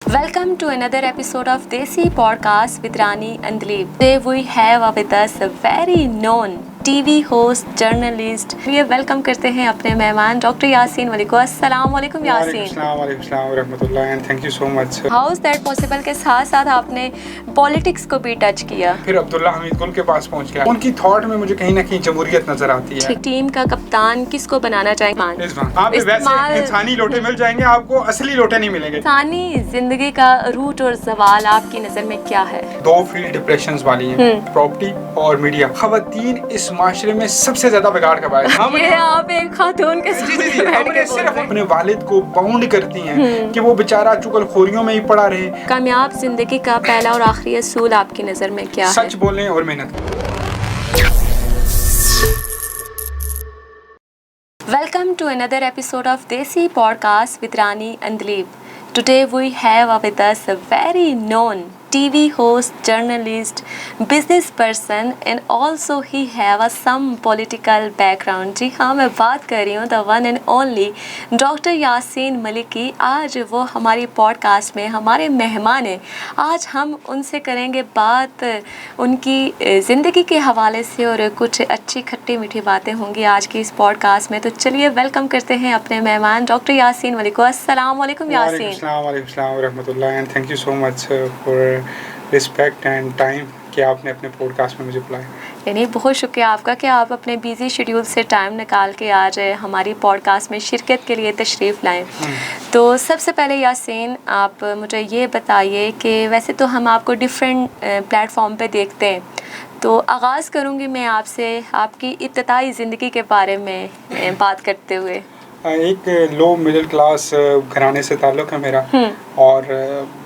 Welcome to another episode of Desi Podcast with Rani and Dilip. Today we have with us a very known TV host, journalist. ये welcome करते हैं अपने मेहमान doctor Yasin वली को। अस्सलाम वालेकुम यासीन। वालेकुम रहमतुल्लाह and thank you so much. How is that possible के साथ साथ आपने पॉलिटिक्स को भी टच किया? फिर अब्दुल्ला हमीद गुल के पास पहुंच गया। उनकी थॉट में मुझे कहीं ना कहीं जमहूरियत नजर आती है। टीम का कप्तान किसको बनाना चाहिए? आप वैसे इंसानी लोटे मिल जाएंगे, आपको असली लोटे नहीं मिलेंगे। इंसानी जिंदगी का रूट और सवाल आपकी नजर में क्या है? दो फील्ड डिप्रेशन वाली हैं, प्रॉपर्टी और मीडिया। खवातीन इस माशरे में सबसे ज्यादा बिगाड़ का बायस। ये आप एक खातून के सिर्फ अपने वालिद को बाउंड करती हैं कि वो बेचारा चुगलखोरियों में ही पड़ा रहे। कामयाब जिंदगी का पहला और आखिरी असूल आपकी नजर में क्या है? सच बोलें और मेहनत। Welcome to another episode of Desi Podcast with Rani and Dilip. Today we have with us a very known TV host, journalist, business person and also he have a some political background. जी हाँ, मैं बात कर रही हूँ the one and only doctor Yasin Malik की। आज वो हमारी पॉडकास्ट में हमारे मेहमान हैं। आज हम उनसे करेंगे बात उनकी ज़िंदगी के हवाले से और कुछ अच्छी खट्टी मीठी बातें होंगी आज की इस पॉडकास्ट में। तो चलिए वेलकम करते हैं अपने मेहमान डॉक्टर यासीन मलिक को। अस्सलाम वालेकुम यासीन। वालेकुम रहमतुल्लाह and thank you so much for respect and time कि आपने अपने पॉडकास्ट में मुझे बुलाया। यानी बहुत शुक्रिया आपका कि आप अपने बिजी शेड्यूल से टाइम निकाल के आज हमारी पॉडकास्ट में शिरकत के लिए तशरीफ़ लाएं। तो सबसे पहले यासीन, आप मुझे ये बताइए कि वैसे तो हम आपको डिफरेंट प्लेटफॉर्म पे देखते हैं, तो आगाज़ करूँगी मैं आपसे आपकी इब्तदाई ज़िंदगी के बारे में बात करते हुए। एक लो मिडिल क्लास घराने से ताल्लुक़ है मेरा और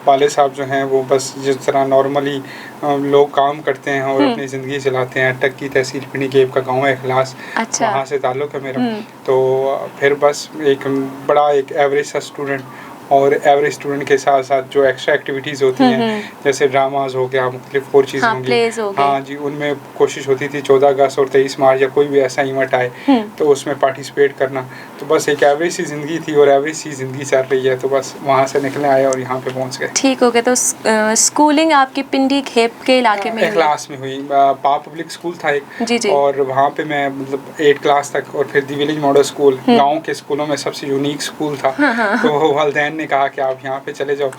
वाले साहब जो हैं वो बस जिस तरह नॉर्मली लोग काम करते हैं और अपनी ज़िंदगी चलाते हैं। टक्की तहसील पिंडी गेब का गांव है इखलास, अच्छा। वहाँ से ताल्लुक़ है मेरा। तो फिर बस एक बड़ा एक एवरेज सा स्टूडेंट और एवरेज स्टूडेंट के साथ साथ जो एक्स्ट्रा एक्टिविटीज़ होती हैं जैसे ड्रामाज हो गया, मुख्तलिफ और चीज़ें होंगी, हाँ जी, उनमें कोशिश होती थी 14 अगस्त और 23 मार्च या कोई भी ऐसा इवेंट आए तो उसमें पार्टिसिपेट करना। तो बस एक एवरेज सी ज़िंदगी थी और एवरेज सी ज़िंदगी चल रही है, तो बस वहाँ से निकले आए और यहाँ पे पहुँच गए। ठीक हो गया। तो स्कूलिंग आपकी पिंडी घेब के इलाके में क्लास में हुई। पा पब्लिक स्कूल था एक, जी। और वहाँ पे मैं मतलब 8 क्लास तक, और फिर दी विलेज मॉडल स्कूल गाँव के स्कूलों में सबसे यूनिक स्कूल था। तो वालिदैन ने कहा कि आप यहाँ पे चले जाओ,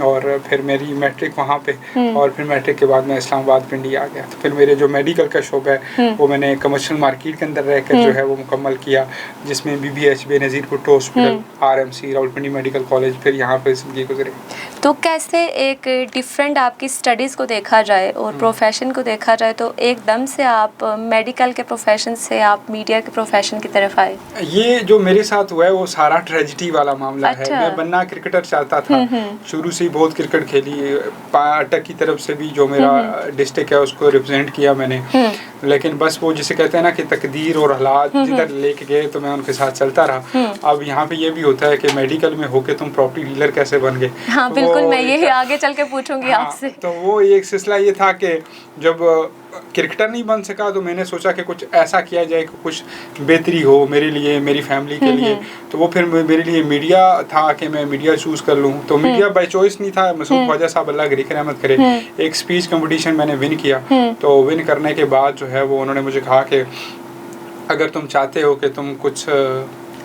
और फिर मेरी मैट्रिक वहाँ पे, और फिर मैट्रिक के बाद मैं इस्लामाबाद पिंडी आ गया। तो फिर मेरे जो मेडिकल का शोबा है वो मैंने कमर्शियल मार्केट के अंदर रहकर जो है वो मुकम्मल किया, जिसमें BBH Benazir Bhutto hospital, RMC Rawalpindi medical college, फिर यहाँ पे ज़िंदगी गुजरी। तो कैसे एक डिफरेंट आपकी स्टडीज़ को देखा जाए और प्रोफेशन को देखा जाए तो एकदम से आप मेडिकल के प्रोफेशन से आप मीडिया के प्रोफेशन की तरफ आए? ये जो मेरे साथ हुआ है वो सारा ट्रेजिडी वाला मामला है। मैं बनना क्रिकेटर चाहता था, शुरू से ही बहुत क्रिकेट खेली। अटक की तरफ से भी जो मेरा डिस्ट्रिक्ट है उसको रिप्रेजेंट किया मैंने, लेकिन बस वो जिसे कहते हैं ना कि तकदीर और हालात जिधर लेके गए तो मैं उनके साथ चलता रहा। अब यहाँ पे ये भी होता है कि मेडिकल में होके तुम प्रॉपर्टी डीलर कैसे बन गए। हाँ, तो बिल्कुल, मैं यही आगे चल के पूछूंगी आपसे। तो वो एक सिलसिला ये था कि जब क्रिकेटर नहीं बन सका तो मैंने सोचा कि कुछ ऐसा किया जाए कि कुछ बेहतरी हो मेरे लिए, मेरी फैमिली के लिए। तो वो फिर मेरे लिए मीडिया था कि मैं मीडिया चूज़ कर लूँ। तो मीडिया बाय चॉइस नहीं था। मसूद ख्वाजा साहब अल्लाह की रहमत करे, एक स्पीच कंपटीशन मैंने विन किया। तो विन करने के बाद जो है वो उन्होंने मुझे कहा कि अगर तुम चाहते हो कि तुम कुछ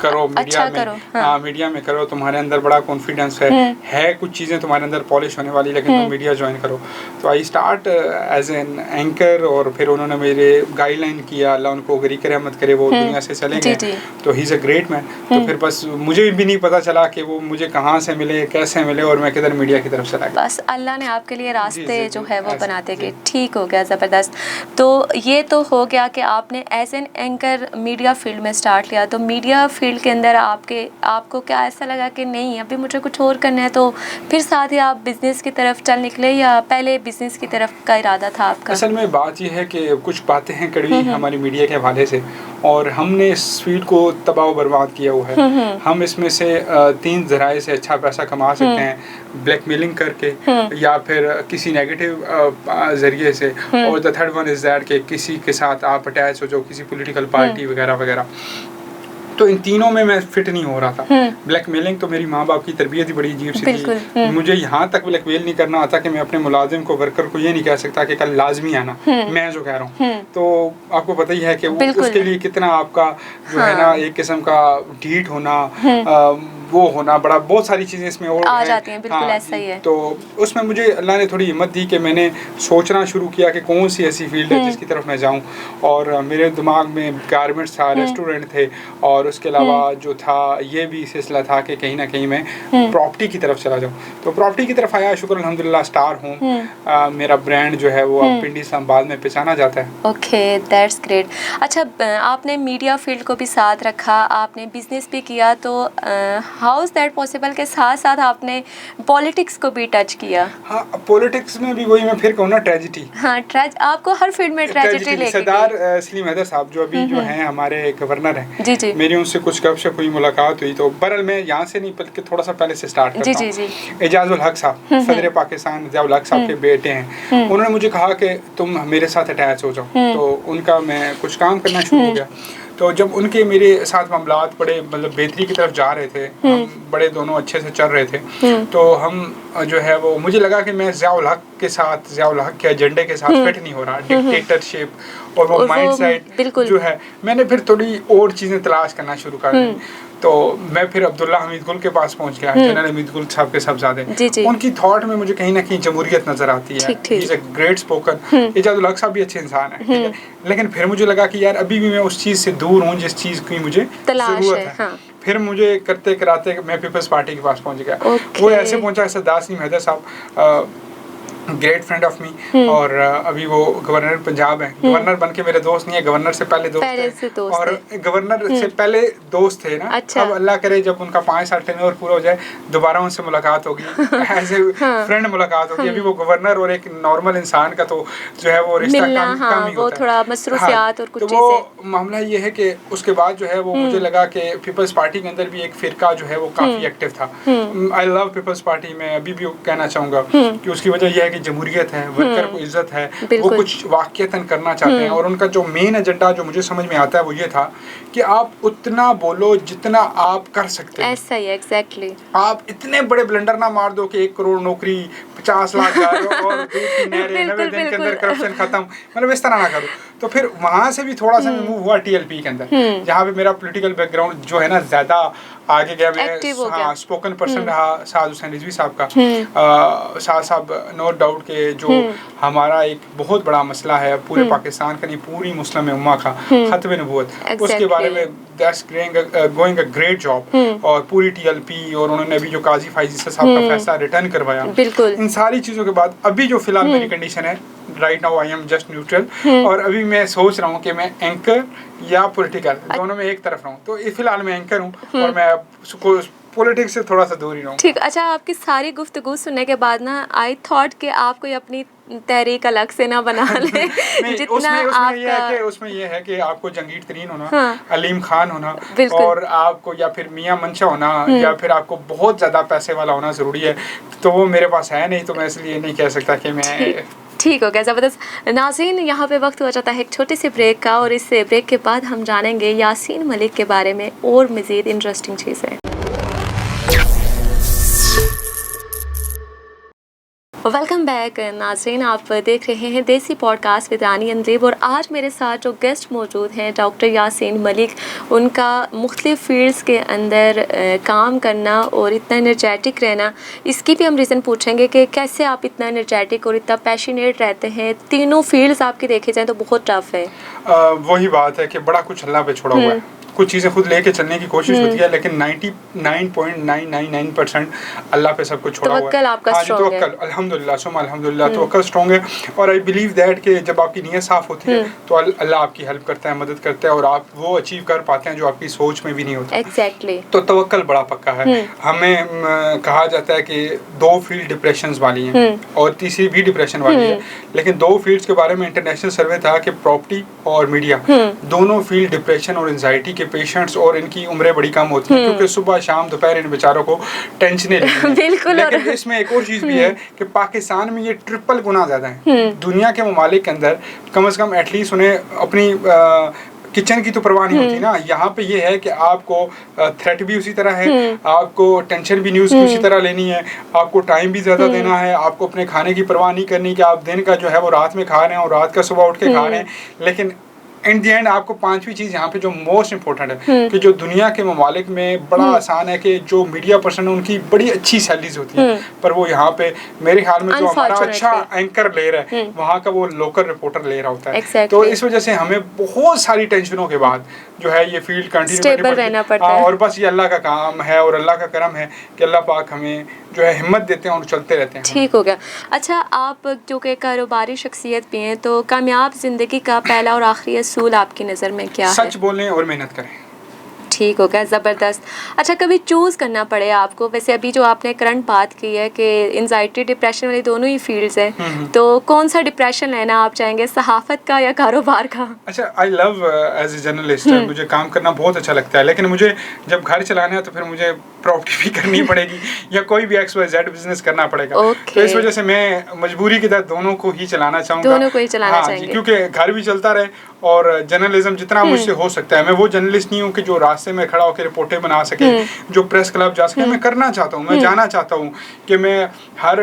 करो मीडिया में, करो, हाँ मीडिया में करो, तुम्हारे अंदर बड़ा कॉन्फिडेंस है कुछ चीज़ें तुम्हारे अंदर पॉलिश होने वाली, लेकिन तुम मीडिया ज्वाइन करो। तो I start as an anchor, और फिर उन्होंने मेरे गाइडलाइन किया, अल्लाह उनको गरीक रहमत करे, वो दुनिया से चले गए। तो he is a great man. तो फिर बस मुझे भी नहीं पता चला कि वो मुझे कहाँ से मिले, कैसे मिले, और मैं किधर मीडिया की तरफ चला गया। बस अल्लाह ने आपके लिए रास्ते जो है वो बनाते गए। ठीक हो गया, ज़बरदस्त। तो ये तो हो गया कि आपने as an anchor media field में स्टार्ट लिया। तो मीडिया फील्ड के अंदर आपको क्या ऐसा लगा कि नहीं अभी मुझे कुछ और करना है, तो फिर साथ ही आप बिजनेस की तरफ चल निकले या पहले बिजनेस की तरफ का इरादा था आपका? असल में बात यह है कि कुछ बातें हैं कड़वी हमारी मीडिया के हवाले से, और हमने इस फील्ड को तबाह बर्बाद किया हुआ है। हम इसमें से 3 ज़राए से अच्छा पैसा कमा सकते हैं, ब्लैकमेलिंग करके या फिर किसी नेगेटिव ज़रिए से, और the third one is that कि किसी के साथ आप अटैच हो जाओ, किसी पॉलिटिकल पार्टी वगैरह वगैरह। तो इन तीनों में मैं फिट नहीं हो रहा था। ब्लैकमेलिंग तो मेरी माँ बाप की तरबियत ही बड़ी अजीब सी थी। मुझे यहाँ तक ब्लैकमेल नहीं करना आता कि मैं अपने मुलाजिम को, वर्कर को ये नहीं कह सकता कि कल लाजमी आना, मैं जो कह रहा हूँ। तो आपको पता ही है कि उसके लिए कितना आपका जो है ना एक किस्म का ढीठ होना, वो होना, बड़ा बहुत सारी चीज़ें इसमें और आ जाती हैं। बिल्कुल ऐसा ही है। तो उसमें मुझे अल्लाह ने थोड़ी हिम्मत दी कि मैंने सोचना शुरू किया कि कौन सी ऐसी फील्ड है जिसकी तरफ मैं जाऊं। और मेरे दिमाग में गारमेंट्स था, रेस्टोरेंट थे, और उसके अलावा जो था ये भी सिलसिला था कि कहीं ना कहीं मैं प्रॉपर्टी की तरफ चला जाऊं। तो प्रॉपर्टी की तरफ आया, शुक्र अल्हम्दुलिल्लाह स्टार हूँ। मेरा ब्रांड जो है वो अब पिंडी इस्लामाबाद में पहचाना जाता है। Okay, that's great. अच्छा, आपने मीडिया फील्ड को भी साथ रखा, आपने बिजनेस भी किया, तो हाउ इज दैट पॉसिबल के साथ साथ आपने पॉलिटिक्स को भी टच किया? हाँ, पॉलिटिक्स में भी वही मैं फिर कहूँ ना, ट्रेजिडी। हाँ, आपको हर फील्ड में ट्रेजिडी लेके सरदार सलीम हैदर साहब जो अभी जो हैं हमारे गवर्नर हैं, जी जी, मेरी उनसे कुछ गपशप हुई, मुलाकात हुई। तो बहरहाल मैं यहाँ से नहीं बल्कि थोड़ा सा पहले से स्टार्ट करता हूँ। जी जी, एजाज उल हक साहब, सदर पाकिस्तान ज़िया उल हक साहब के बेटे हैं। उन्होंने मुझे कहा कि तुम मेरे साथ अटैच हो जाओ। तो उनका मैं कुछ काम करना शुरू हो गया। तो जब उनके मेरे साथ मामलात बड़े मतलब बेहतरी की तरफ जा रहे थे, हम बड़े दोनों अच्छे से चल रहे थे, तो हम जो है वो मुझे लगा कि मैं ज़िया उल हक के साथ, ज़िया उल हक के एजेंडे के साथ फिट नहीं हो रहा। डिक्टेटरशिप और वो माइंडसेट जो है, मैंने फिर थोड़ी और चीज़ें तलाश करना शुरू कर दी। तो मैं फिर अब्दुल्ला हमीद गुल के पास पहुंच गया, जनरल हमीद गुल साहब के साहबजादे। उनकी थॉट में मुझे कहीं ना कहीं जमहूरियत नजर आती है। He is a great spoken. Ijaz ul Haq साहब भी अच्छे इंसान है, ठीक है, लेकिन फिर मुझे लगा कि यार अभी भी मैं उस चीज़ से दूर हूँ जिस चीज़ की मुझे ज़रूरत है। हाँ। फिर मुझे करते कराते मैं पीपल्स पार्टी के पास पहुंच गया। वो ऐसे पहुंचा, सरदार सलीम हैदर साहब ग्रेट फ्रेंड ऑफ मी, और अभी वो गवर्नर पंजाब है। गवर्नर बन के मेरे दोस्त नहीं है, गवर्नर से पहले दोस्त थे, और गवर्नर से पहले दोस्त थे ना। अच्छा। अब अल्लाह करे जब उनका 5 साल टेन्योर पूरा हो जाए, दोबारा उनसे मुलाकात होगी, ऐसे फ्रेंड मुलाकात होगी। अभी वो गवर्नर और एक नॉर्मल इंसान का तो जो है वो रिश्ता कम ही होता है, थोड़ा मसरूफियात और कुछ चीजें। वो मामला ये है कि उसके बाद जो है वो मुझे लगा कि पीपल्स पार्टी के अंदर भी एक फिरका जो है वो काफी एक्टिव था। आई लव पीपल्स पार्टी में अभी भी कहना चाहूंगा कि उसकी वजह यह है कि जमहूरियत है, वर्कर को इज्जत है, वो कुछ वाकईतन करना चाहते हैं। और उनका जो मेन एजेंडा जो मुझे समझ में आता है वो ये था कि आप उतना बोलो जितना आप कर सकते हैं। ऐसा ही, एग्जैक्टली। आप इतने बड़े ब्लंडर ना मार दो कि 1 करोड़ नौकरी, 50 लाख और 2-3 नहरें 90 दिन के अंदर करप्शन खत्म, मतलब इस तरह ना करो। तो फिर वहाँ से भी थोड़ा सा मूव हुआ टीएलपी के अंदर, जहाँ पे मेरा पॉलिटिकल बैकग्राउंड जो है ना ज़्यादा आगे गया। मैं हाँ स्पोकन पर्सन रहा साद हुसैन रिजवी साहब का। साद साहब नो डाउट के जो हमारा एक बहुत बड़ा मसला है पूरे पाकिस्तान का नहीं पूरी मुस्लिम उम्मा का, खत्म नबूवत, उसके बारे में that's going a great job. और पूरी टीएलपी, और उन्होंने अभी जो काजी फाइज साहब का फैसला रिटर्न करवाया, इन सारी चीज़ों के बाद अभी जो फिलहाल मेरी कंडीशन है, right now I am just neutral. और अभी मैं सोच रहा हूँ कि मैं एंकर या पॉलिटिकल दोनों में एक तरफ रहूँ। तो फिलहाल मैं एंकर हूँ और मैं पॉलिटिक्स से थोड़ा सा दूर ही रहूँ। ठीक। अच्छा, आपकी सारी गुफ्तगू सुनने के बाद ना आई थॉट कि आप कोई अपनी तहरीक अलग से ना बना ले। उसमें ये है कि आपको जंगीर तरीन होना, अलीम खान होना, और आपको या फिर मियां मंशा होना, या फिर आपको बहुत ज़्यादा पैसे वाला होना ज़रूरी है। तो वो मेरे पास है नहीं, तो मैं इसलिए नहीं कह सकता कि मैं ठीक हो गया, ज़बरदस्त। नाज़रीन, यहाँ पे वक्त हो जाता है एक छोटे से ब्रेक का, और इस ब्रेक के बाद हम जानेंगे यासीन मलिक के बारे में और मज़ीद इंटरेस्टिंग चीज़ें। वेलकम बैक नाज़रीन, आप देख रहे हैं देसी पॉडकास्ट विद रानी अंदलीब, और आज मेरे साथ जो गेस्ट मौजूद हैं डॉक्टर यासीन मलिक। उनका मुख्तलिफ़ फील्ड्स के अंदर काम करना और इतना एनर्जेटिक रहना, इसकी भी हम रीज़न पूछेंगे कि कैसे आप इतना एनर्जेटिक और इतना पैशनेट रहते हैं। तीनों फील्ड्स आपकी देखे जाएँ तो बहुत टफ है। वही बात है कि बड़ा कुछ अल्लाह पे छोड़ा हुआ है। कुछ चीज़ें खुद लेके चलने की कोशिश होती है, लेकिन 99.999% अल्लाह पे सब कुछ छोड़ा हुआ है। हाँ जी, तवक्कल अल्हम्दुलिल्लाह सुम्मा अल्हम्दुलिल्लाह, तवक्कल स्ट्रॉन्ग है। और आई बिलीव दैट कि जब आपकी नीयत साफ़ होती है तो अल्लाह आपकी हेल्प करता है, मदद करता है, और आप वो अचीव कर पाते हैं जो आपकी सोच में भी नहीं होता। एग्जैक्टली। तो तवक्कल बड़ा पक्का है। हमें कहा जाता है कि 2 फील्ड डिप्रेशन वाली हैं और तीसरी भी डिप्रेशन वाली है, लेकिन 2 फील्ड्स के बारे में इंटरनेशनल सर्वे था कि प्रॉपर्टी और मीडिया दोनों फील्ड डिप्रेशन और एंजाइटी के पेशेंट्स, और इनकी उम्रें बड़ी कम होती हैं क्योंकि सुबह शाम दोपहर इन बेचारों को टेंशनें बिल्कुल। लेकिन इसमें एक और चीज़ भी है कि पाकिस्तान में ये ट्रिपल गुना ज़्यादा है। दुनिया के ममालिक के अंदर कम से कम एटलीस्ट उन्हें अपनी किचन की तो परवाह नहीं होती ना। यहाँ पे ये है कि आपको थ्रेट भी उसी तरह है, आपको टेंशन भी न्यूज़ की उसी तरह लेनी है, आपको टाइम भी ज़्यादा देना है, आपको अपने खाने की परवाह नहीं करनी कि आप दिन का जो है वो रात में खा रहे हैं और रात का सुबह उठ के खा रहे हैं। लेकिन इन दी एंड आपको पांचवी चीज़ यहाँ पे जो मोस्ट इंपॉर्टेंट है कि जो दुनिया के ममालिक में बड़ा आसान है कि जो मीडिया पर्सन है उनकी बड़ी अच्छी सैलरीज होती है, पर वो यहाँ पे मेरे ख्याल में जो हमारा अच्छा एंकर ले रहा है वहाँ का वो लोकल रिपोर्टर ले रहा होता है। तो इस वजह से हमें बहुत सारी टेंशनों के बाद जो है ये फील्ड कंटिन्यू करनी पड़ती है। और बस ये अल्लाह का काम है और अल्लाह का करम है कि अल्लाह पाक हमें जो है हिम्मत देते हैं और चलते रहते हैं। ठीक हो गया। अच्छा, आप जो कि कारोबारी शख्सियत भी हैं, तो कामयाब ज़िंदगी का पहला और आखिरी असूल आपकी नज़र में क्या है? सच बोलें और मेहनत करें। ठीक हो गया, ज़बरदस्त। अच्छा, कभी चूज़ करना पड़े आपको, वैसे अभी जो आपने करंट बात की है कि एंजाइटी डिप्रेशन वाली दोनों ही फील्ड्स हैं, तो कौन सा डिप्रेशन लेना आप चाहेंगे, सहाफ़त का या कारोबार का? अच्छा, I love as a journalist, मुझे काम करना बहुत अच्छा लगता है, लेकिन मुझे जब घर चलाना है तो फिर मुझे प्रॉपर्टी भी करनी पड़ेगी या कोई भी XYZ बिजनेस करना पड़ेगा। तो इस वजह से मैं मजबूरी के तहत दोनों को ही चलाना चाहूँगा। दोनों को ही चलाना चाहेंगे, क्योंकि घर भी चलता रहे और जर्नलिज्म जितना मुझसे हो सकता है। मैं वो जर्नलिस्ट नहीं हूँ कि जो रास्ते में खड़ा होकर रिपोर्टें बना सके, जो प्रेस क्लब जा सके। मैं करना चाहता हूँ, मैं जाना चाहता हूँ कि मैं हर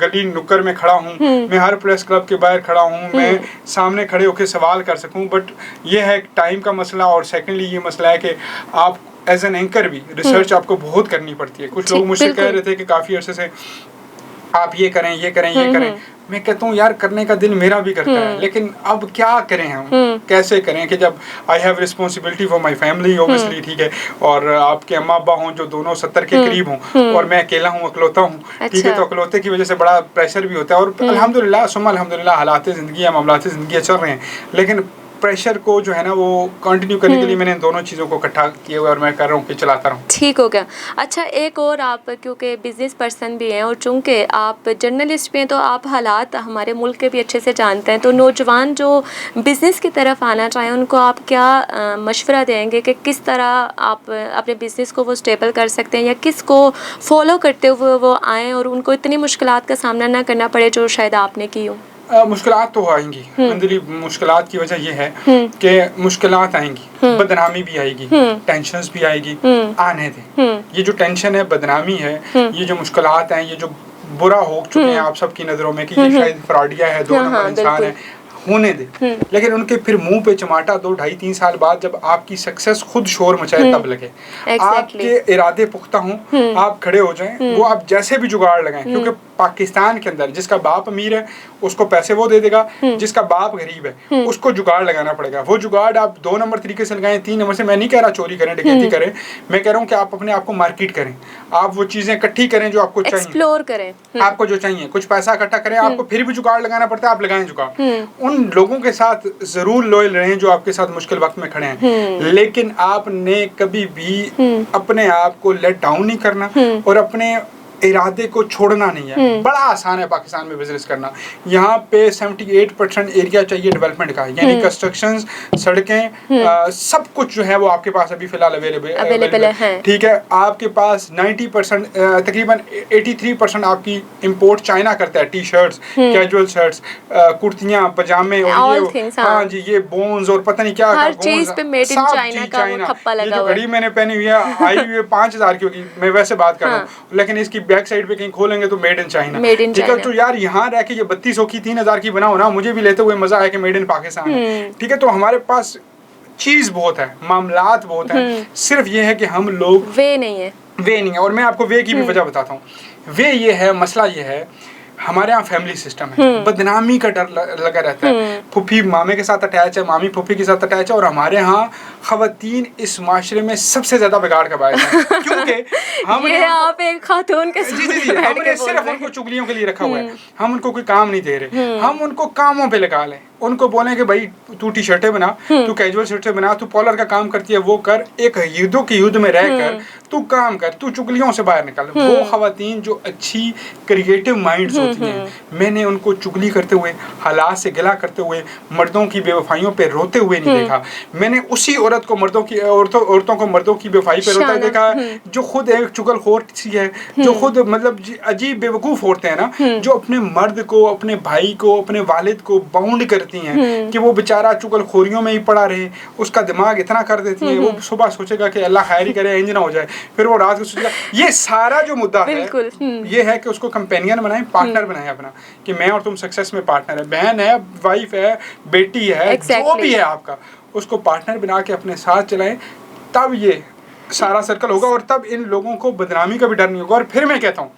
गली नुक्कड़ में खड़ा हूँ, मैं हर प्रेस क्लब के बाहर खड़ा हूँ, मैं सामने खड़े होकर सवाल कर सकूँ। बट ये है टाइम का मसला, और सेकेंडली ये मसला है कि आप एज एन एंकर भी रिसर्च आपको बहुत करनी पड़ती है। कुछ लोग मुझसे कह रहे थे कि काफ़ी अरसे से आप ये करें ये करें ये करें। मैं कहता हूँ यार करने का दिल मेरा भी करता है, लेकिन अब क्या करें हम, कैसे करें कि जब I have responsibility for my family obviously, ठीक है, और आपके अम्मा अब्बा हों जो दोनों 70 के करीब हों और मैं अकेला हूँ, अकलौता हूँ, ठीक है, तो अकलौते की वजह से बड़ा प्रेशर भी होता है। और अल्हम्दुलिल्लाह सुम्मा अल्हम्दुलिल्लाह हालात ज़िंदगी मामलात ज़िंदगी चल रहे हैं, लेकिन प्रेशर को जो है ना वो कंटिन्यू करने के लिए मैंने इन दोनों चीज़ों को इकट्ठा किए हुए और मैं कर रहा हूँ कि चलाता रहूँ। ठीक हो गया। अच्छा, एक और, आप क्योंकि बिजनेस पर्सन भी हैं और चूँकि आप जर्नलिस्ट भी हैं, तो आप हालात हमारे मुल्क के भी अच्छे से जानते हैं, तो नौजवान जो बिज़नेस की तरफ आना चाहें उनको आप क्या मशवरा देंगे कि किस तरह आप अपने बिज़नेस को वो स्टेबल कर सकते हैं, या किस को फॉलो करते हुए वो आएँ और उनको इतनी मुश्किलात का सामना ना करना पड़े जो शायद आपने की हो? मुश्किलात तो आएंगी, अंदर मुश्किलात की वजह ये है कि मुश्किलात आएंगी, बदनामी भी आएगी, टेंशन्स भी आएगी, आने दें। ये जो टेंशन है, बदनामी है, ये जो मुश्किलात हैं, ये जो बुरा हो चुके हैं आप सबकी नज़रों में कि ये शायद फ्रॉडिया है, 2 नंबर इंसान है, होने दे। लेकिन उनके फिर मुंह पे चमाटा 2-2.5-3 साल बाद जब आपकी सक्सेस खुद शोर मचाए तब लगे। आपके इरादे पुख्ता हों, आप खड़े हो जाएं, वो आप जैसे भी जुगाड़ लगाएं, क्योंकि पाकिस्तान के अंदर जिसका बाप अमीर है उसको पैसे वो दे देगा, जिसका बाप गरीब है उसको जुगाड़ लगाना पड़ेगा। वो जुगाड़ आप 2 नंबर तरीके से लगाएं, 3 नंबर से। मैं नहीं कह रहा चोरी करें, डकैती करें, मैं कह रहा हूँ कि आप अपने आप को मार्केट करें, आप वो चीजें इकट्ठी करें जो आपको चाहिए, एक्सप्लोर करें, आपको जो चाहिए, कुछ पैसा इकट्ठा करें। आपको फिर भी जुगाड़ लगाना पड़ता है, आप लगाएं जुगाड़। उन लोगों के साथ जरूर लॉयल रहें जो आपके साथ मुश्किल वक्त में खड़े हैं, लेकिन आपने कभी भी अपने आप को लेट डाउन नहीं करना और अपने इरादे को छोड़ना नहीं है। बड़ा आसान है पाकिस्तान में बिजनेस करना। यहाँ पे 78% एरिया चाहिए डेवलपमेंट का, यानी कंस्ट्रक्शंस, सड़कें, सब कुछ जो है वो आपके पास अभी फिलहाल अवेलेबल है, ठीक है। आपके पास 90% तकरीबन 83% आपकी इंपोर्ट चाइना करता है। टी शर्ट्स, कैजुअल शर्ट्स, कुर्तियाँ, पजामे, और ये हाँ जी, ये बोन्स और पता नहीं क्या हर चीज पे मेड इन चाइना का वो ठप्पा लगा हुआ है। घड़ी मैंने पहनी हुई है, आई हुई है 5000 की होगी, मैं वैसे बात कर रहा हूँ, लेकिन इसकी बैक साइड पे कहीं खोलेंगे तो मेड इन चाइना, ठीक है। तो यार यहाँ रह के ये 3200 की 3000 की बनाओ ना, मुझे भी लेते हुए मजा आया कि मेड इन पाकिस्तान है, ठीक है। तो हमारे पास चीज बहुत है, मामलात बहुत है, सिर्फ ये है कि हम लोग वे नहीं है। और मैं आपको वे की भी वजह बताता हूँ। वे ये है, मसला ये है, हमारे यहाँ फैमिली सिस्टम है, बदनामी का डर लगा रहता है। फुफी मामे के साथ अटैच है, मामी फुफी के साथ अटैच है, और हमारे यहाँ खवातीन इस माशरे में सबसे ज्यादा बिगाड़ का बायस है, क्योंकि हम ये आप एक खातून के हमने सिर्फ उनको चुगलियों के लिए रखा हुआ है। हम उनको कोई काम नहीं दे रहे, हम उनको कामों पे लगा लें। उनको बोलें कि भाई तू टी शर्टें बना, तू कैजुअल शर्टें बना, तू पॉलर का काम करती है वो कर, एक युद्धों के युद्ध में रह कर तू काम कर, तू चुगलियों से बाहर निकल। वो खवातीन जो अच्छी क्रिएटिव माइंड्स होती हैं, मैंने उनको चुगली करते हुए, हालात से गिला करते हुए, मर्दों की बेवफाइयों पे रोते हुए नहीं देखा। मैंने उसी औरत को औरतों को मर्दों की बेवफाई पे रोता देखा जो खुद एक चुगलखोर सी है, जो खुद मतलब अजीब बेवकूफ़ औरतें हैं ना, जो अपने मर्द को, अपने भाई को, अपने वालिद को बाउंड कर करती हैं कि वो बेचारा चुगलखोरियों में ही पड़ा रहे, उसका दिमाग इतना कर देती है, वो सुबह सोचेगा कि अल्लाह खैर ही करे, इंज ना हो जाए, फिर वो रात को सोचेगा। ये सारा जो मुद्दा है ये है कि उसको कंपेनियन बनाए, पार्टनर बनाए अपना, कि मैं और तुम सक्सेस में पार्टनर है, बहन है, वाइफ है, बेटी है, जो भी है आपका, उसको पार्टनर बना के अपने साथ चलाएं, तब ये सारा सर्कल होगा और तब इन लोगों को बदनामी का भी डर नहीं होगा। और फिर मैं कहता हूँ,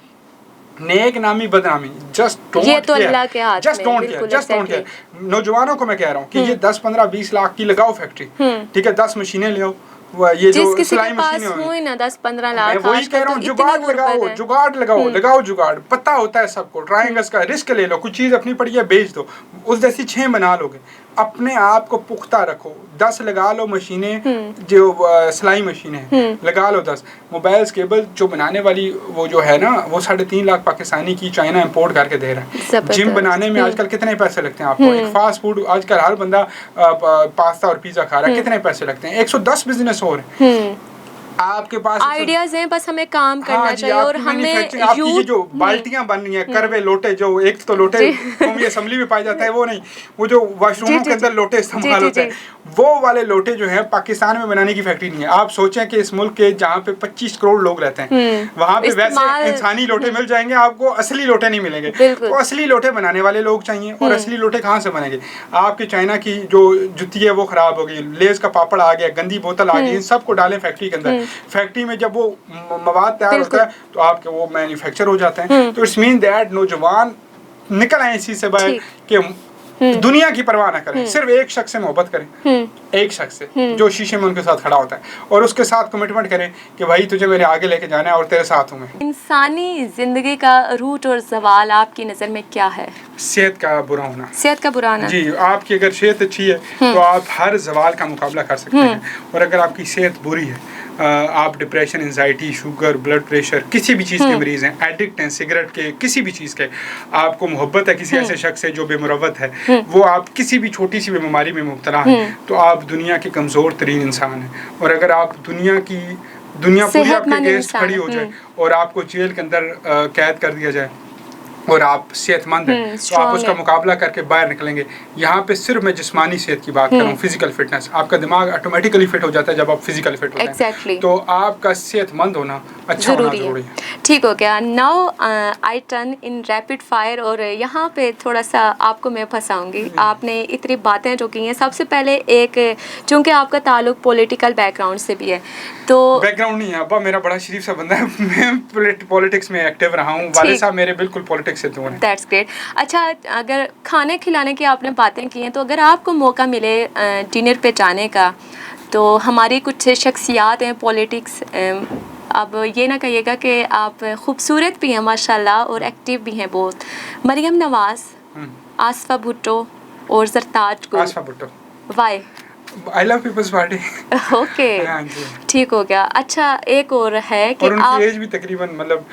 नेक नामी बदनामी just don't care, just don't care, just don't care. नौजवानों को मैं कह रहा हूँ कि ये 10, 15, 20 लाख की लगाओ फैक्ट्री, ठीक है, 10 मशीनें ले आओ, ये जो सिलाई मशीनें हो ना 10-15 लाख, मैं वही कह रहा हूँ, जुगाड़ लगाओ, जुगाड़ पता होता है सबको, ट्रायंगल्स का रिस्क ले लो, कुछ चीज़ अपनी पड़ी है बेच दो, उस जैसी 6 बना लोगे, अपने आप को पुख्ता रखो, 10 लगा लो मशीनें, जो सिलाई मशीनें लगा लो 10, मोबाइल्स केबल जो बनाने वाली वो जो है ना, वो 3.5 लाख पाकिस्तानी की चाइना इंपोर्ट करके दे रहा है। जिम बनाने में आजकल कितने पैसे लगते हैं आपको, एक फास्ट फूड आजकल हर बंदा पास्ता और पिज्जा खा रहा है, कितने पैसे लगते हैं, 110 बिजनेस हो रहे हैं। आपके पास आइडियाज हैं, बस हमें काम करना चाहिए और हमें आपकी ये जो बाल्टियां बन रही हैं, करवे लोटे, जो एक तो लोटे कौमी असेंबली में पाए जाता है, वो नहीं, वो जो वॉशरूमों के अंदर लोटे इस्तेमाल होते हैं, वो वाले लोटे जो है पाकिस्तान में बनाने की फैक्ट्री नहीं है। आप सोचें कि इस मुल्क के जहाँ पे 25 करोड़ लोग रहते हैं, वहाँ पे वैसे इंसानी लोटे मिल जाएंगे, आपको असली लोटे नहीं मिलेंगे। तो असली लोटे बनाने वाले लोग चाहिए, और असली लोटे कहाँ से बनेंगे? आपकी चाइना की जो जुत्ती है वो खराब हो गई, लेज का पापड़ आ गया, गंदी बोतल आ गई, इन सबको डालें फैक्ट्री के अंदर, फैक्ट्री में जब वो मवाद तैयार होता है तो आपके वो मैन्युफैक्चर हो जाते हैं। तो इट्स मीन दैट नौजवान निकल आए इसी से बाहर कि दुनिया की परवाह ना करें, सिर्फ एक शख्स से मोहब्बत करें, एक शख्स से जो शीशे में उनके साथ खड़ा होता है, और उसके साथ कमिटमेंट करें कि भाई तुझे मेरे आगे लेके जाना है और तेरे साथ हूँ मैं। इंसानी जिंदगी का रूट और सवाल आपकी नज़र में क्या है? सेहत का बुरा होना। सेहत का बुरा होना जी, आपकी अगर सेहत अच्छी है तो आप हर सवाल का मुकाबला कर सकते हैं, और अगर आपकी सेहत बुरी है, आप depression, anxiety, sugar, blood pressure, किसी भी चीज़ के मरीज़ हैं, एडिक्ट हैं सिगरेट के, किसी भी चीज़ के, आपको मोहब्बत है किसी ऐसे शख्स से जो बेमुरवत है, वो आप किसी भी छोटी सी बीमारी में मुब्तला हैं, तो आप दुनिया के कमज़ोर तरीन इंसान हैं। और अगर आप दुनिया पूरी आपके अगेंस्ट खड़ी हो जाए और आपको जेल के अंदर कैद कर दिया जाए और आप सेहतमंद हैं, तो आप उसका मुकाबला करके बाहर निकलेंगे। यहाँ पे सिर्फ मैं जिस्मानी सेहत की बात कर रहा हूँ, फिजिकल फिटनेस। आपका दिमाग ऑटोमेटिकली फिट हो जाता है जब आप फिजिकल फिट होते हैं, तो आपका सेहतमंद होना अच्छा होना जरूरी है। ठीक हो गया। Now I turn in rapid fire, और यहाँ पे थोड़ा सा आपको मैं फंसाऊंगी। आपने इतनी बातें जो की हैं, सबसे पहले एक, चूँकि आपका ताल्लुक पॉलिटिकल बैकग्राउंड से भी है, तो बैकग्राउंड नहीं है, अब्बा मेरा बड़ा शरीफ सा बंदा है, मैं पॉलिटिक्स में एक्टिव रहा हूँ, वाले साहब मेरे बिल्कुल पॉलिटिक्स से दूर हैं। That's great. अच्छा, अगर खाने खिलाने की आपने बातें की हैं, तो अगर आपको मौका मिले डिनर पे जाने का, तो हमारी कुछ शख्सियात हैं पॉलिटिक्स, अब ये ना कहिएगा कि आप खूबसूरत भी हैं माशाल्लाह और एक्टिव भी हैं बहुत, मरियम नवाज, आसफा भुट्टो और Zartaj Gul. Aseefa Bhutto, why? I love People's Party। Okay, ठीक हो गया। अच्छा, एक और है कि और उनकी एज भी तकरीबन, मतलब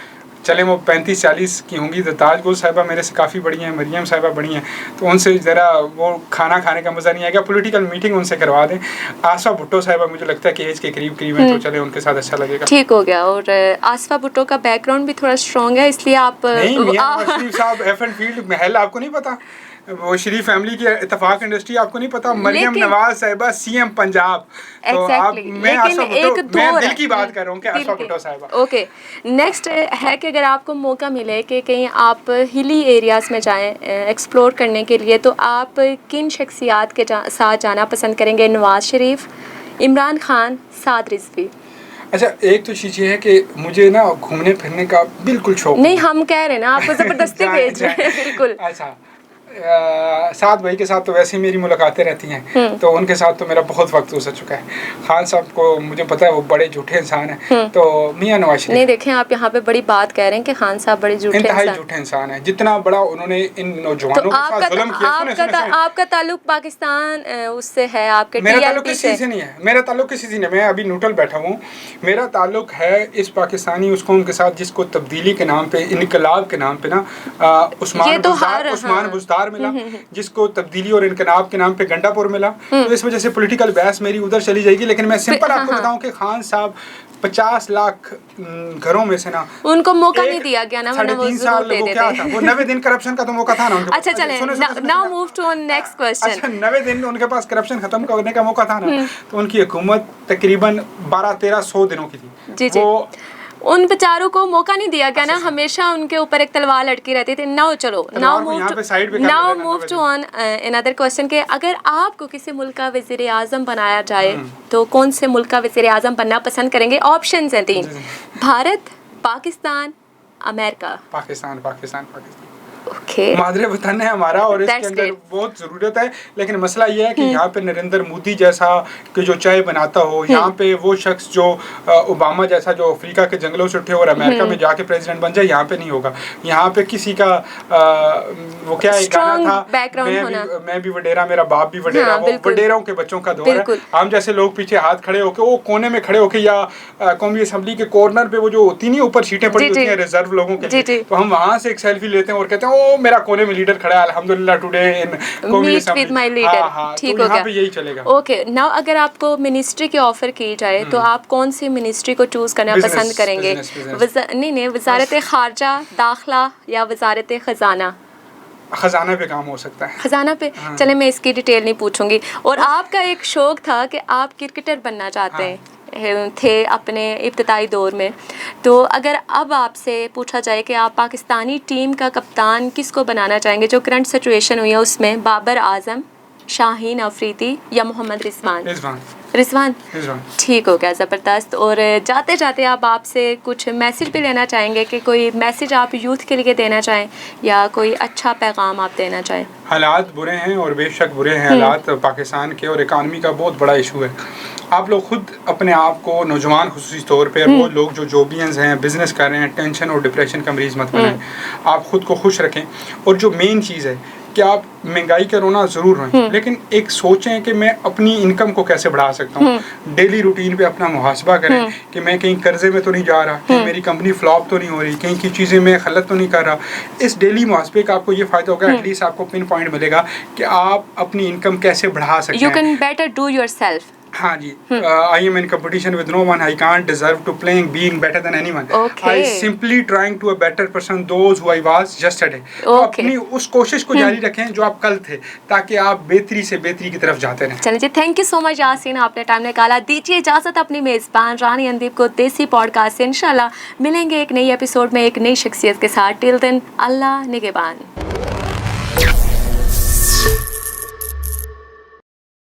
चले वो 35-40 की होंगी, तो ताजगुल साहिबा मेरे से काफ़ी बड़ी हैं, मरियम साहिबा बड़ी हैं, तो उनसे ज़रा वो खाना खाने का मज़ा नहीं आएगा, पॉलिटिकल मीटिंग उनसे करवा दें। आसफा भुट्टो साहिबा मुझे लगता है कि एज के करीब है, तो चले उनके साथ अच्छा लगेगा। ठीक हो गया। और आसफा भुट्टो का बैकग्राउंड भी थोड़ा स्ट्रॉन्ग है, इसलिए आप नहीं, मियां नवाज शरीफ साहब एफ एंड फील्ड महल आपको नहीं पता, वो शरीफ फैमिली की इत्तेफाक इंडस्ट्री आपको नहीं पता, मरियम नवाज साहिबा सीएम पंजाब, तो आप मैं आसफा भुट्टो, मैं दिल की बात कर रहा हूँ कि आसफा भुट्टो साहिबा। ओके, नेक्स्ट है कि अगर आपको मौका मिले कि कहीं आप हिली एरियाज़ में जाएं एक्सप्लोर करने के लिए, तो आप किन शख्सियात के साथ जाना पसंद करेंगे? नवाज शरीफ, इमरान खान, साद रिजवी? अच्छा, एक तो चीज़ ये है कि मुझे ना घूमने फिरने का बिल्कुल शौक नहीं, हम कह रहे हैं ना आपको ज़बरदस्ती भेज रहे हैं। बिल्कुल। अच्छा, साद भाई के साथ तो वैसे ही मेरी मुलाकातें रहती हैं, तो उनके साथ तो मेरा बहुत वक्त गुजर चुका है। खान साहब को मुझे पता है वो बड़े झूठे इंसान हैं, तो मियां नवाज शरीफ। नहीं, देखें आप यहाँ पे बड़ी बात कह रहे हैं कि खान साहब बड़े झूठे इंसान हैं। जितना बड़ा उन्होंने इन नौजवानों के साथ जुल्म किया। आपका ताल्लुक पाकिस्तान उससे है, आपके मेरा ताल्लुक किसी से नहीं है, मेरा ताल्लुक किसी से नहीं, मैं अभी न्यूट्रल बैठा हूँ। मेरा ताल्लुक है इस पाकिस्तानी उस कौम के साथ जिसको तब्दीली के नाम पे, इनकलाब के नाम पे ना उस्मान बुज़दार मिला, जिसको तब्दीली और इनकलाब के नाम पे गंडापुर मिला, तो इस वजह से पॉलिटिकल बहस मेरी उधर चली जाएगी। लेकिन मैं सिंपल आपको बताऊं कि खान साहब 50 लाख घरों में से ना उनको मौका नहीं दिया गया ना, वरना वो 3.5 जरूर साल दे वो देते। क्या था, वो 90 दिन करप्शन का तो मौका था ना उनके पास। अच्छा चलें, now move to next question. अच्छा, 90 दिन उनके पास करप्शन खत्म करने का मौका था ना, तो उनकी हुकूमत तकरीबन 12-1300 दिनों की थी। जी जी, वो उन बेचारों को मौका नहीं दिया गया ना, हमेशा उनके ऊपर एक तलवार लटकी रहती थी। नाउ चलो, now move to on another question के अगर आपको किसी मुल्क का वज़ीर आज़म बनाया जाए तो कौन से मुल्क का वज़ीर आज़म बनना पसंद करेंगे? ऑप्शंस हैं 3, भारत, पाकिस्तान, अमेरिका। पाकिस्तान, पाकिस्तान, पाकिस्तान। ओके, मादरे वतन है हमारा और इसके अंदर बहुत ज़रूरत है, लेकिन मसला ये है कि यहाँ पे नरेंद्र मोदी जैसा कि जो चाय बनाता हो, यहाँ पे वो शख्स जो ओबामा जैसा जो अफ्रीका के जंगलों से उठे और अमेरिका में जाके प्रेसिडेंट बन जाए, यहाँ पे नहीं होगा। यहाँ पे किसी का वो क्या एक गाना था, मैं भी वडेरा, मेरा बाप भी वडेरा, वो वडेरों के बच्चों का दौर है। हम जैसे लोग पीछे हाथ खड़े होके, वो कोने में खड़े होके, या कौमी असम्बली के कॉर्नर पे वो जो होती नहीं ऊपर सीटें पड़ी होती हैं रिजर्व लोगों के लिए, तो हम वहाँ से एक सेल्फी लेते हैं और कहते हैं ओ मेरा कोने में लीडर खड़ा है, अल्हम्दुलिल्लाह today in meet with my leader. ठीक हो गया, यही चलेगा। ओके, नाउ अगर आपको मिनिस्ट्री की ऑफर की जाए तो आप कौन सी मिनिस्ट्री को चूज करना पसंद करेंगे? नहीं, वजारत खारजा, दाखिला या वजारत खजाना? खजाना पे काम हो सकता है। खजाना पे, चले मैं इसकी डिटेल नहीं पूछूंगी। और आपका एक शौक था कि आप क्रिकेटर बनना चाहते थे अपने इब्तदाई दौर में, तो अगर अब आपसे पूछा जाए कि आप पाकिस्तानी टीम का कप्तान किसको बनाना चाहेंगे जो करंट सिचुएशन हुई है उसमें, बाबर आजम, शाहीन अफरीदी या मोहम्मद रिजवान? ठीक हो गया, ज़बरदस्त। और जाते जाते आप आपसे कुछ मैसेज भी लेना चाहेंगे कि कोई मैसेज आप यूथ के लिए देना चाहें या कोई अच्छा पैगाम आप देना चाहें? हालात बुरे हैं और बेशक बुरे हैं हालात पाकिस्तान के, और इकानमी का बहुत बड़ा इशू है। आप लोग खुद अपने आप को नौजवान खुसूसी तौर पे, वो लोग जो जॉबियंस हैं, बिजनेस कर रहे हैं, टेंशन और डिप्रेशन का मरीज़ मत बनाएं। आप खुद को खुश रखें, और जो मेन चीज़ है कि आप महंगाई का रोना ज़रूर रहें, लेकिन एक सोचें कि मैं अपनी इनकम को कैसे बढ़ा सकता हूँ। डेली रूटीन पे अपना मुहासबा करें कि मैं कहीं कर्जे में तो नहीं जा रहा, कहीं मेरी कंपनी फ्लॉप तो नहीं हो रही, कहीं की चीज़ें मैं गलत तो नहीं कर रहा। इस डेली मुहासबे का आपको ये फ़ायदा होगा, एटलीस्ट आपको पिन पॉइंट मिलेगा कि आप अपनी इनकम कैसे बढ़ा सकते हैं। You can better do yourself. हाँ जी, I am in competition with no one. I can't deserve to playing being better than anyone. Okay. I simply trying to a better person those who I was yesterday. तो अपनी उस कोशिश को जारी रखें जो आप कल थे, ताकि आप बेहतरी से बेहतरी की तरफ जाते रहें। चलिए जी, thank you so much Yasin, आपने टाइम निकाला। दीजिए इजाज़त अपनी मेज़बान रानी अंदीप को देसी पॉडकास्ट से। इंशाल्लाह मिलेंगे एक नई एपिसोड में एक नई शख्सियत के साथ। टिल देन, अल्लाह निगहबान।